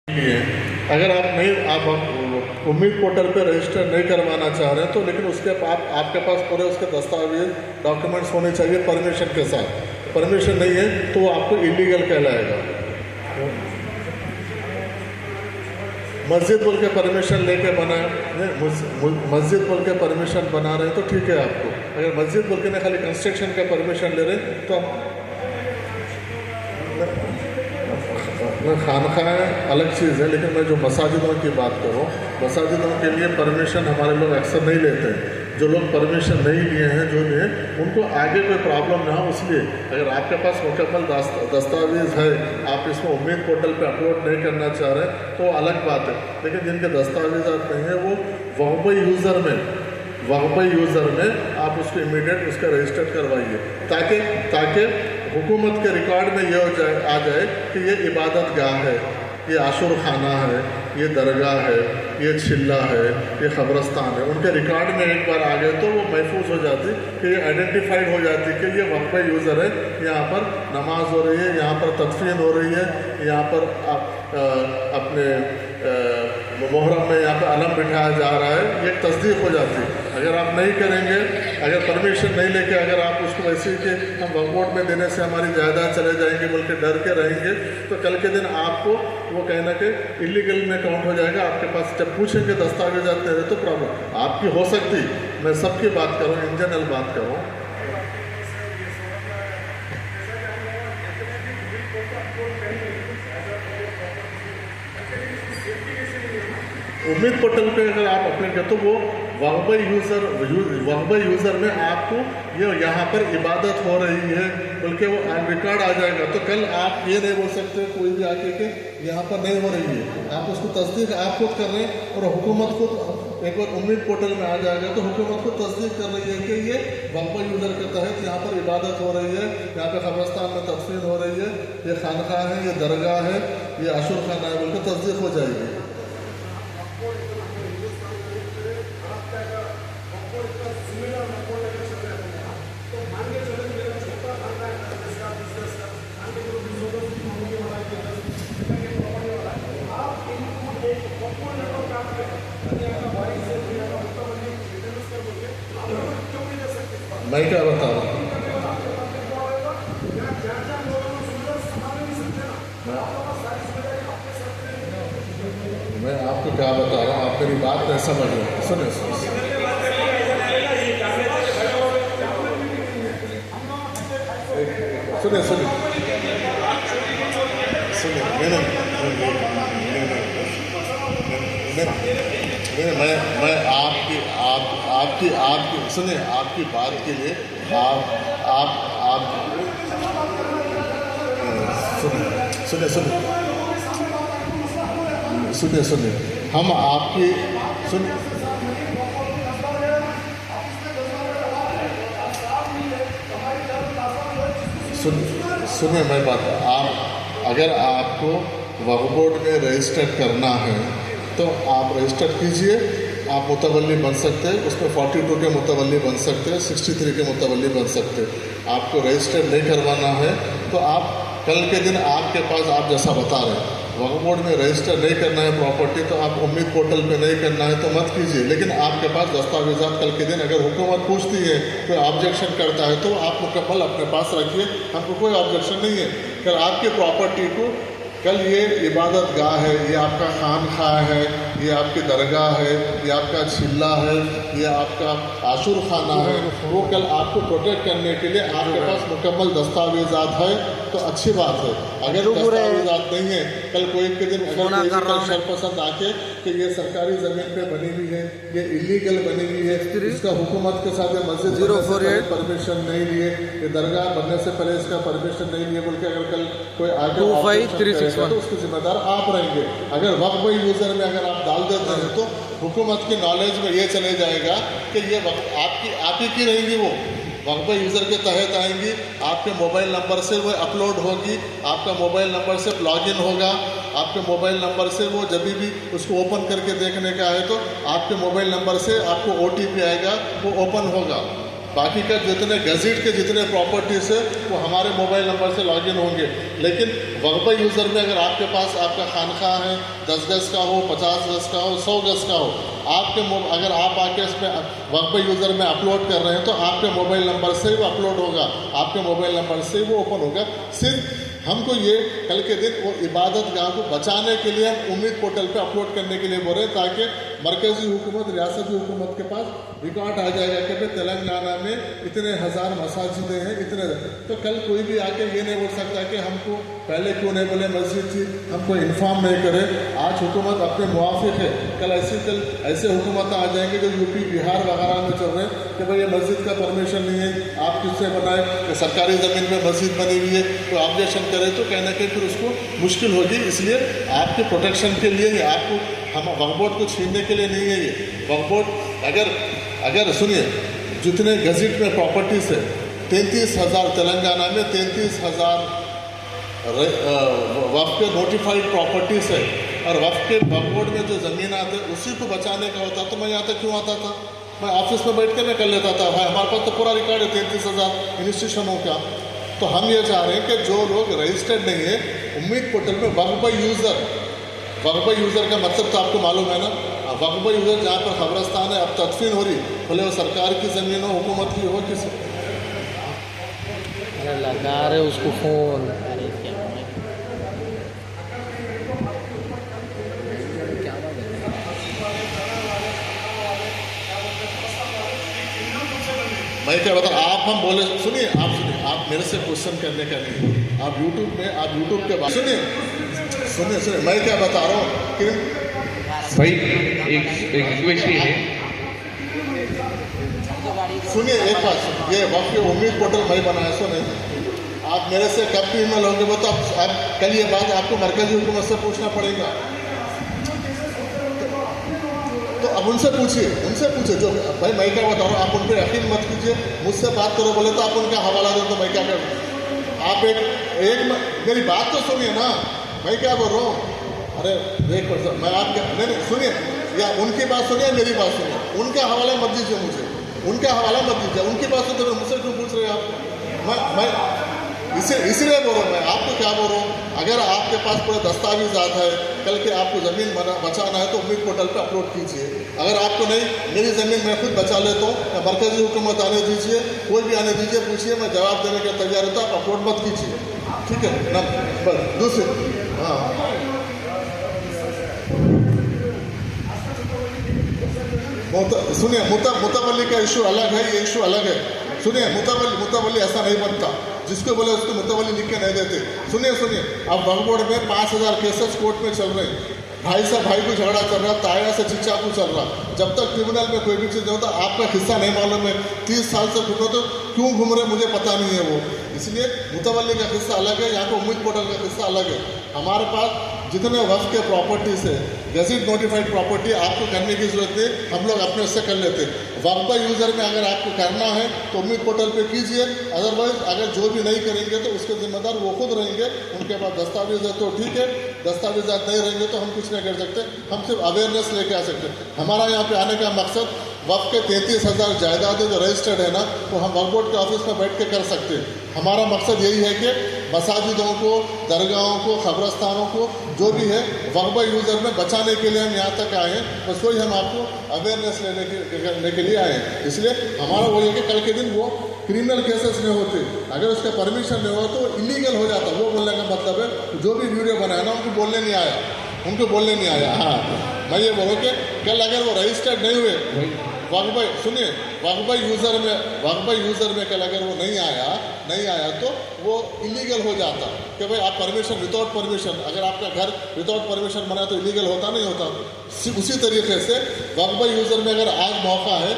लिए अगर आप नहीं आप उम्मीद पोर्टल पे रजिस्टर नहीं करवाना चाह रहे हैं तो लेकिन उसके आपके पास पूरे उसके दस्तावेज डॉक्यूमेंट्स होने चाहिए परमिशन के साथ। परमिशन नहीं है तो वो आपको इलीगल कहलाएगा। मस्जिद बोल के परमिशन लेके बना मस्जिद बोल के परमिशन बना रहे हैं तो ठीक है आपको। अगर मस्जिद बोल के ना खाली कंस्ट्रक्शन का परमिशन ले रहे हैं तो खानखाएँ अलग चीज़ है, लेकिन मैं जो मसाजिदों की बात कर रहा हूँ, मसाजिदों के लिए परमिशन हमारे लोग अक्सर नहीं लेते हैं। जो लोग परमिशन नहीं लिए हैं जो लिए उनको आगे कोई प्रॉब्लम ना हो, इसलिए अगर आपके पास मुकम्मल दस्तावेज़ है, आप इसमें उम्मीद पोर्टल पे अपलोड नहीं करना चाह रहे हैं तो अलग बात है। लेकिन जिनके दस्तावेज़ात नहीं है वो वहब यूज़र में आप उसको इमीडिएट उसका रजिस्टर करवाइए ताकि हुकूमत के रिकॉर्ड में ये आ जाए कि ये इबादत गाह है, ये आशुर खाना है, ये दरगाह है, ये छिल्ला है, ये ख़बरस्तान है। उनके रिकॉर्ड में एक बार आ गए तो वो महफूज हो जाती कि ये आइडेंटिफाइड हो जाती कि ये वक्फ यूज़र है, यहाँ पर नमाज हो रही है, यहाँ पर तदफीन हो रही है, यहाँ पर अपने मुहर्रम में यहाँ पर अलम बिठाया जा रहा है, ये तस्दीक हो जाती। अगर आप नहीं करेंगे, अगर परमिशन नहीं लेके अगर आप उसको वैसे कि हम वक्फ बोर्ड में देने से हमारी जायदाद चले जाएंगे बोल के डर के रहेंगे तो कल के दिन आपको वो कहना कि इलीगल में काउंट हो जाएगा। आपके पास जब पूछेंगे दस्तावेजात नहीं रहे तो प्रॉब्लम आपकी हो सकती। मैं सबकी बात कर रहा हूँ, इन जनरल बात कर रहा हूँ। उम्मीद पोर्टल पे अगर आप अपने तो वो वहब यूज़र में आपको ये यहाँ पर इबादत हो रही है बल्कि वो रिकॉर्ड आ जाएगा। तो कल आप ये नहीं बोल सकते कोई भी आके के यहाँ पर नहीं हो रही है, आप उसको तस्दीक आप खुद कर रहे हैं और हुकूमत को एक बार उम्मीद पोर्टल में आ जाएगा तो हुकूमत को तस्दीक कर रही है कि ये वहब यूज़र के तहत यहाँ पर इबादत हो रही है, यहाँ पर क़ब्रिस्तान में तदफीन हो रही है, ये खानखा है, ये दरगाह है, ये आशुर खाना है बोल के तस्दीक हो जाएगी। मैं क्या बता रहा हूँ, मैं आपको क्या बता रहा हूँ, आप मेरी बात नहीं समझ रहे। सुने सुने सुने सुने मैं आपकी सुने आपकी बात के लिए आप सुने हम आपकी सुने मैं बात अगर आपको वक्फ बोर्ड में रजिस्टर करना है तो आप रजिस्टर कीजिए। आप मुतवल्ली बन सकते हैं, उसमें 42 के मुतवल्ली बन सकते हैं, 63 के मुतवल्ली बन सकते हैं। आपको रजिस्टर नहीं करवाना है तो आप कल के दिन आपके पास आप जैसा बता रहे हैं वक्फ बोर्ड में रजिस्टर नहीं करना है प्रॉपर्टी तो आप उम्मीद पोर्टल पे नहीं करना है तो मत कीजिए। लेकिन आपके पास दस्तावेज़ात कल के दिन अगर हुकूमत पूछती है कोई ऑब्जेक्शन करता है तो आप मुकम्मल अपने पास रखिए, हमको कोई ऑब्जेक्शन नहीं है। कल आपकी प्रॉपर्टी को कल ये इबादत गाह है, ये आपका खानखा है, ये आपकी दरगाह है, ये आपका छिल्ला है, ये आपका आशुर खाना है, वो कल आपको प्रोटेक्ट करने के लिए आपके पास मुकम्मल दस्तावेज़ात है तो अच्छी बात है। अगर दस्तावेज़ात नहीं है कल कोई के दिन अगर कोई शरपसंद आके कि ये सरकारी ज़मीन पे बनी हुई है, ये इलीगल बनी हुई है, इसका हुकूमत के साथ मस्जिद परमिशन नहीं लिए, ये दरगाह बनने से पहले इसका परमिशन नहीं लिए बोल के अगर कल कोई आगे तो उसके जिम्मेदार आप रहेंगे। अगर वक्फ यूज़र में अगर आप डाल देते हैं तो हुकूमत की नॉलेज में ये चले जाएगा कि ये आप ही की रहेंगी, वो वक्फ यूज़र के तहत आएंगी, आपके मोबाइल नंबर से वो अपलोड होगी, आपका मोबाइल नंबर से लॉगिन होगा, आपके मोबाइल नंबर से वो जब भी उसको ओपन करके देखने का है तो आपके मोबाइल नंबर से आपको OTP आएगा, वो ओपन होगा। बाकी का जितने गज़ेट के जितने प्रॉपर्टीज़ है वो हमारे मोबाइल नंबर से लॉगिन होंगे। लेकिन वक्फ यूज़र में अगर आपके पास आपका खानखा है, 10 गज़ का हो, 50 गज़ का हो, 100 गज़ का हो, अगर आप आके इसमें वक्फ यूज़र में अपलोड कर रहे हैं तो आपके मोबाइल नंबर से वो अपलोड होगा, आपके मोबाइल नंबर से वो ओपन होगा। सिर्फ हमको ये कल के दिन वो इबादत गाह को बचाने के लिए हम उम्मीद पोर्टल पे अपलोड करने के लिए बोल रहे हैं, ताकि मरकज़ी हुकूमत, रियासती हुकूमत के पास रिकॉर्ड आ जाएगा कि भाई तेलंगाना में इतने हज़ार मसाजिदें हैं, इतने। तो कल कोई भी आके ये नहीं बोल सकता कि हमको पहले क्यों नहीं बोले मस्जिद थी, हमको इन्फॉर्म नहीं करे। आज हुकूमत अपने मुआफिक है, कल ऐसे हुकूमत आ जाएंगे जो यूपी बिहार वगैरह में चल रहे हैं कि भाई ये मस्जिद का परमिशन नहीं है, आप किससे बनाए, कि सरकारी ज़मीन में मस्जिद बनी हुई है तो ऑब्जेक्शन करें तो कहना कि फिर उसको मुश्किल होगी। इसलिए आपके प्रोटेक्शन के लिए ही, आपको हम वक्फ बोर्ड को छीनने के लिए नहीं है ये। वक्फ बोर्ड अगर सुनिए, जितने गज़ेट में प्रॉपर्टीज़ है 33,000 तेलंगाना में 33,000 वक्फ के नोटिफाइड प्रॉपर्टीज़ है, और वक्फ बोर्ड में जो ज़मीन आते उसी को बचाने का होता। तो मैं यहाँ तक क्यों आता था, मैं ऑफिस में बैठ कर मैं कर लेता था। भाई हमारे पास तो पूरा रिकॉर्ड है 33,000 इंस्टीट्यूशनों का। तो हम ये चाह रहे हैं कि जो लोग रजिस्टर्ड नहीं है उम्मीद पोर्टल में वक्फ यूज़र का मतलब तो आपको मालूम है ना, वक्फ यूज़र जहाँ पर खबरस्तान है अब तदफीन हो रही, भले वो सरकार की ज़मीन हो, हुकूमत की हो, किसी लगा रहे उसको फ़ोन। मैं क्या बता, हम बोले सुनिए, आप मेरे से क्वेश्चन करने का नहीं, आप यूट्यूब के बाद सुनिए मैं क्या बता रहा हूँ कि भाई एक रिक्वेस्ट ये है, सुनिए एक बात, ये वक्त के उम्मीद पोर्टल मैं बनाया, सुने आप मेरे से कब की ईमेल होंगे वो तो आप कल ये बात आपको मरकज़ी हुकूमत से पूछना पड़ेगा। तो अब उनसे पूछिए जो भाई मैं क्या बता रहा हूँ, आप उन पर यकीन मत कीजिए, मुझसे बात करो बोले तो आप उनका हवाला दो तो मैं क्या करूँ। आप मेरी बात तो सुनिए ना, मैं क्या बोल रहा हूँ। अरे मैं आप नहीं सुनिए, या उनकी बात सुनिए मेरी बात सुनिए, उनका हवाला मत दीजिए मुझे, उनका हवाला मत दीजिए, उनकी बात सुनते मुझसे क्यों पूछ रहे हैं आप। मैं इसीलिए बोल रहा हूँ, मैं आपको क्या बोल रहा हूँ, अगर आपके पास पूरे दस्तावेज़ात है, कल के आपको ज़मीन बचाना है तो उम्मीद पोर्टल पे अपलोड कीजिए। अगर आपको नहीं, मेरी ज़मीन मैं खुद बचा लेता हूँ, या मरकज़ी हुकूमत आने दीजिए, कोई भी आने दीजिए, पूछिए, मैं जवाब देने के तैयार होता, आप अपलोड मत कीजिए, ठीक है ना। बस दूसरे, हाँ सुनिए, मुतवल्ली का इशू अलग है, ये इशू अलग है। सुनिए, मुतवल्ली ऐसा नहीं बनता, जिसको बोले उसको मुतवल्ली लिख के नहीं देते। सुनिए अब वक्फ बोर्ड में 5,000 केसेस कोर्ट में चल रहे हैं, भाई से भाई को झगड़ा चल रहा, ताया से चिचा को चल रहा। जब तक ट्रिब्यूनल में कोई भी चीज़ नहीं होता, आपका हिस्सा नहीं मालूम है, 30 साल से घूमो तो क्यों घूम रहे मुझे पता नहीं है वो। इसलिए मुतवल्ली का हिस्सा अलग है, यहाँ पर उम्मीद पोर्टल का हिस्सा अलग है। हमारे पास जितने वक्फ के प्रॉपर्टीज़ है, गज़ेट नोटिफाइड प्रॉपर्टी, आपको करने की ज़रूरत नहीं, हम लोग अपने से कर लेते। वक्फ यूज़र में अगर आपको करना है तो उम्मीद पोर्टल पे कीजिए, अदरवाइज अगर जो भी नहीं करेंगे तो उसके जिम्मेदार वो खुद रहेंगे। उनके पास दस्तावेज है तो ठीक है, दस्तावेजात नहीं रहेंगे तो हम कुछ नहीं कर सकते, हम सिर्फ अवेयरनेस लेके आ सकते। हमारा यहाँ पे आने का मकसद वक्फ के 33,000 जायदादें जो रजिस्टर्ड है ना, तो हम वक्फ बोर्ड के ऑफिस में बैठ के कर सकते हैं। हमारा मकसद यही है कि मसाजिदों को, दरगाहों को, खबरस्तानों को, जो भी है वक्फ यूज़र में बचाने के लिए हम यहाँ तक आए हैं। बस वही हम आपको अवेयरनेस लेने के लिए आए हैं। इसलिए हमारा वो है कि कल के दिन वो क्रिमिनल केसेस नहीं होते, अगर उसका परमिशन नहीं हो तो इलीगल हो जाता। वो बोलने का मतलब है जो भी वीडियो बनाया ना उनको बोलने नहीं आया, हाँ मैं ये बोलूँ कि कल अगर वो रजिस्टर्ड नहीं हुए वक्फ यूज़र में कल अगर वो नहीं आया तो वो इलीगल हो जाता कि भाई आप परमिशन, विदाउट परमिशन, अगर आपका घर विदाउट परमिशन बना तो इलीगल होता नहीं होता। उसी तरीके से वक्फ यूज़र में अगर आज मौका है